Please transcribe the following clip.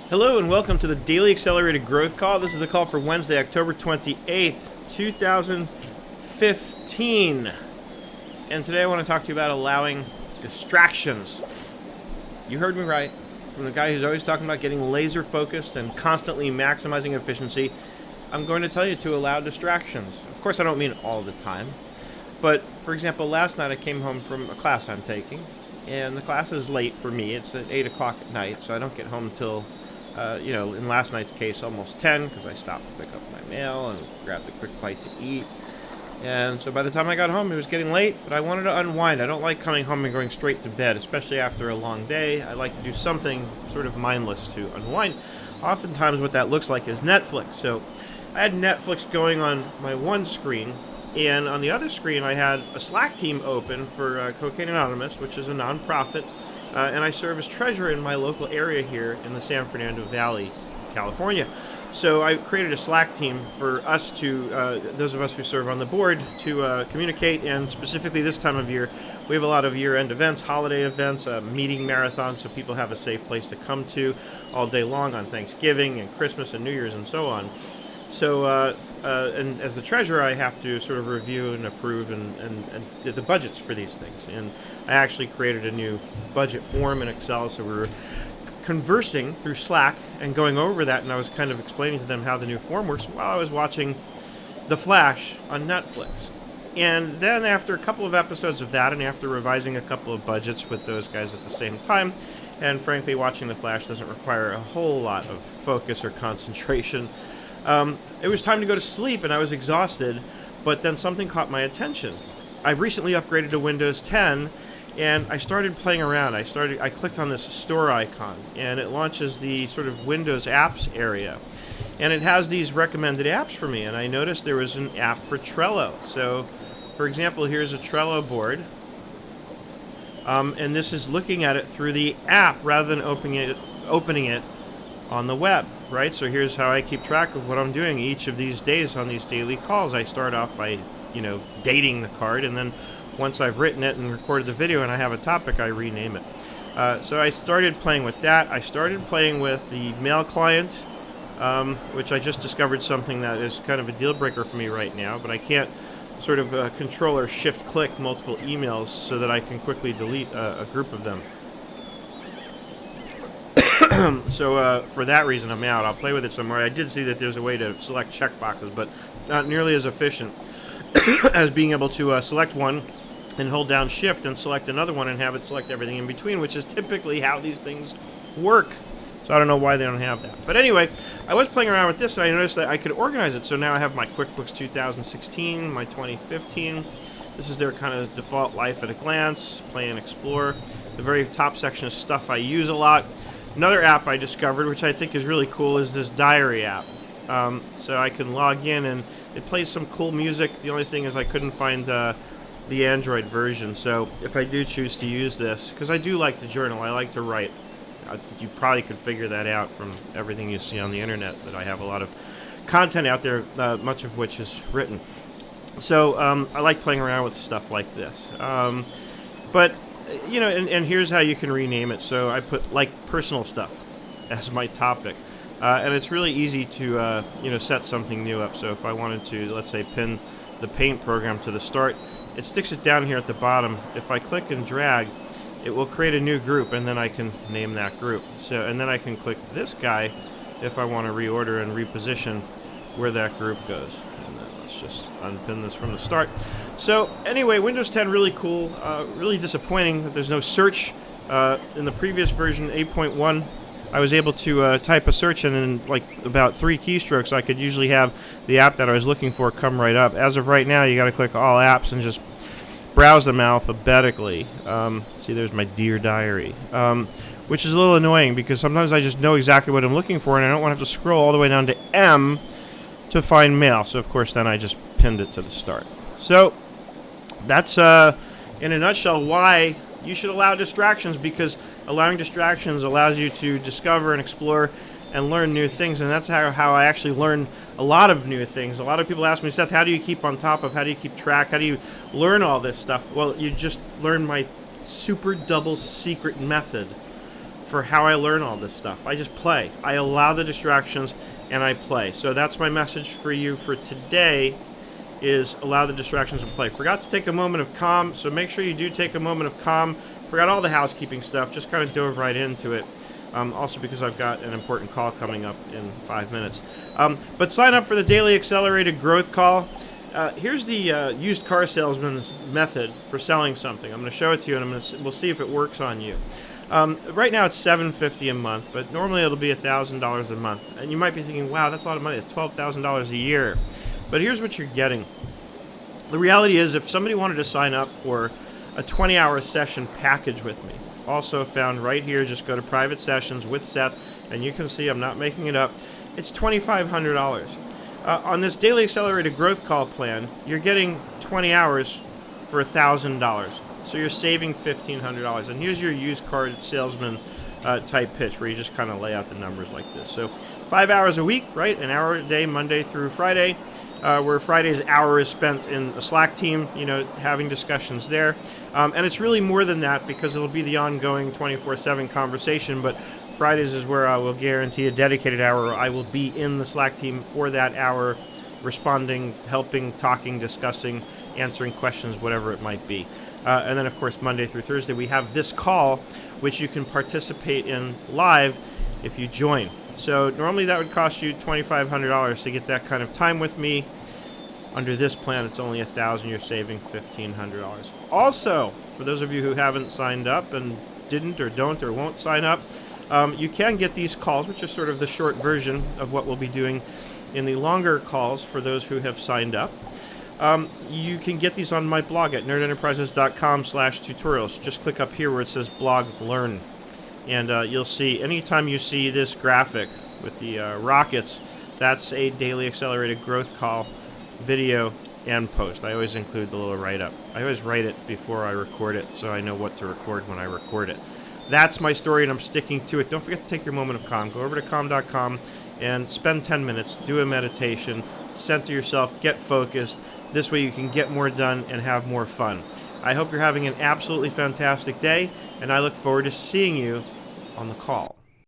Hello and welcome to the Daily Accelerated Growth Call. This is the call for Wednesday, October 28th, 2015. And today I want to talk to you about allowing distractions. You heard me right. From the guy who's always talking about getting laser focused and constantly maximizing efficiency, I'm going to tell you to allow distractions. Of course, I don't mean all the time. But, for example, last night I came home from a class I'm taking, and the class is late for me. It's at 8 o'clock at night, so I don't get home until in last night's case, almost 10, because I stopped to pick up my mail and grabbed a quick bite to eat. And so by the time I got home, it was getting late, but I wanted to unwind. I don't like coming home and going straight to bed, especially after a long day. I like to do something sort of mindless to unwind. Oftentimes what that looks like is Netflix. So I had Netflix going on my one screen, and on the other screen I had a Slack team open for Cocaine Anonymous, which is a nonprofit. And I serve as treasurer in my local area here in the San Fernando Valley, California. So I created a Slack team for us to, those of us who serve on the board, to communicate. And specifically this time of year, we have a lot of year-end events, holiday events, meeting marathons, so people have a safe place to come to all day long on Thanksgiving and Christmas and New Year's and so on. So, and as the treasurer, I have to sort of review and approve and the budgets for these things. And I actually created a new budget form in Excel, so we were conversing through Slack and going over that, and I was kind of explaining to them how the new form works while I was watching The Flash on Netflix. And then after a couple of episodes of that, and after revising a couple of budgets with those guys at the same time, and frankly, watching The Flash doesn't require a whole lot of focus or concentration, it was time to go to sleep, and I was exhausted, but then something caught my attention. I've recently upgraded to Windows 10, and I started playing around. I clicked on this store icon, and it launches the sort of Windows apps area. And it has these recommended apps for me, and I noticed there was an app for Trello. So, for example, here's a Trello board, and this is looking at it through the app rather than opening it on the web, right? So here's how I keep track of what I'm doing each of these days on these daily calls. I start off by, dating the card, and then once I've written it and recorded the video and I have a topic, I rename it. So I started playing with that. I started playing with the mail client, which I just discovered something that is kind of a deal breaker for me right now, but I can't sort of control or shift click multiple emails so that I can quickly delete a group of them. So for that reason, I'm out. I'll play with it some more. I did see that there's a way to select checkboxes, but not nearly as efficient as being able to select one and hold down shift and select another one and have it select everything in between, which is typically how these things work. So I don't know why they don't have that. But anyway, I was playing around with this, and I noticed that I could organize it. So now I have my QuickBooks 2016, my 2015. This is their kind of default life at a glance, play and explore. The very top section is stuff I use a lot. Another app I discovered, which I think is really cool, is this diary app. So I can log in, and it plays some cool music. The only thing is I couldn't find the Android version. So if I do choose to use this, because I do like to journal, I like to write. You probably could figure that out from everything you see on the internet, that I have a lot of content out there, much of which is written. So I like playing around with stuff like this. But and here's how you can rename it. So I put like personal stuff as my topic. And it's really easy to set something new up. So if I wanted to, let's say, pin the paint program to the start, it sticks it down here at the bottom. If I click and drag, it will create a new group, and then I can name that group. So, and then I can click this guy if I want to reorder and reposition where that group goes. And then let's just unpin this from the start. So anyway, Windows 10 really cool. Really disappointing that there's no search. In the previous version, 8.1, I was able to type a search, and in like about 3 keystrokes, I could usually have the app that I was looking for come right up. As of right now, you got to click all apps and just browse them alphabetically. See, there's my Dear Diary, which is a little annoying because sometimes I just know exactly what I'm looking for, and I don't want to have to scroll all the way down to M to find mail. So of course, then I just pinned it to the start. So that's in a nutshell why you should allow distractions, because allowing distractions allows you to discover and explore and learn new things, and that's how I actually learn a lot of new things. A lot of people ask me, Seth, how do you keep on top of, how do you keep track, how do you learn all this stuff? Well, you just learn my super double secret method for how I learn all this stuff. I just play. I allow the distractions and I play. So that's my message for you for today, is allow the distractions and play. Forgot to take a moment of calm, so make sure you do take a moment of calm. Forgot all the housekeeping stuff, just kind of dove right into it. Also because I've got an important call coming up in 5 minutes. But sign up for the Daily Accelerated Growth Call. Here's the used car salesman's method for selling something. I'm going to show it to you, and we'll see if it works on you. Right now it's $750 a month, but normally it'll be $1,000 a month. And you might be thinking, wow, that's a lot of money. It's $12,000 a year. But here's what you're getting. The reality is, if somebody wanted to sign up for a 20-hour session package with me, also found right here, just go to private sessions with Seth, and you can see I'm not making it up. It's $2,500. On this Daily Accelerated Growth Call plan, you're getting 20 hours for $1,000. So you're saving $1,500. And here's your used car salesman type pitch, where you just kind of lay out the numbers like this. So 5 hours a week, right? An hour a day, Monday through Friday, where Friday's hour is spent in a Slack team, having discussions there. And it's really more than that, because it'll be the ongoing 24/7 conversation, but Fridays is where I will guarantee a dedicated hour. I will be in the Slack team for that hour, responding, helping, talking, discussing, answering questions, whatever it might be. And then, of course, Monday through Thursday, we have this call, which you can participate in live if you join. So normally that would cost you $2,500 to get that kind of time with me. Under this plan, it's only $1,000. You're saving $1,500. Also, for those of you who haven't signed up and didn't or don't or won't sign up, you can get these calls, which is sort of the short version of what we'll be doing in the longer calls for those who have signed up. You can get these on my blog at nerdenterprises.com/tutorials. Just click up here where it says blog learn. And you'll see, anytime you see this graphic with the rockets, that's a Daily Accelerated Growth Call video and post. I always include the little write-up. I always write it before I record it, so I know what to record when I record it. That's my story, and I'm sticking to it. Don't forget to take your moment of calm. Go over to calm.com and spend 10 minutes, do a meditation, center yourself, get focused. This way you can get more done and have more fun. I hope you're having an absolutely fantastic day, and I look forward to seeing you on the call.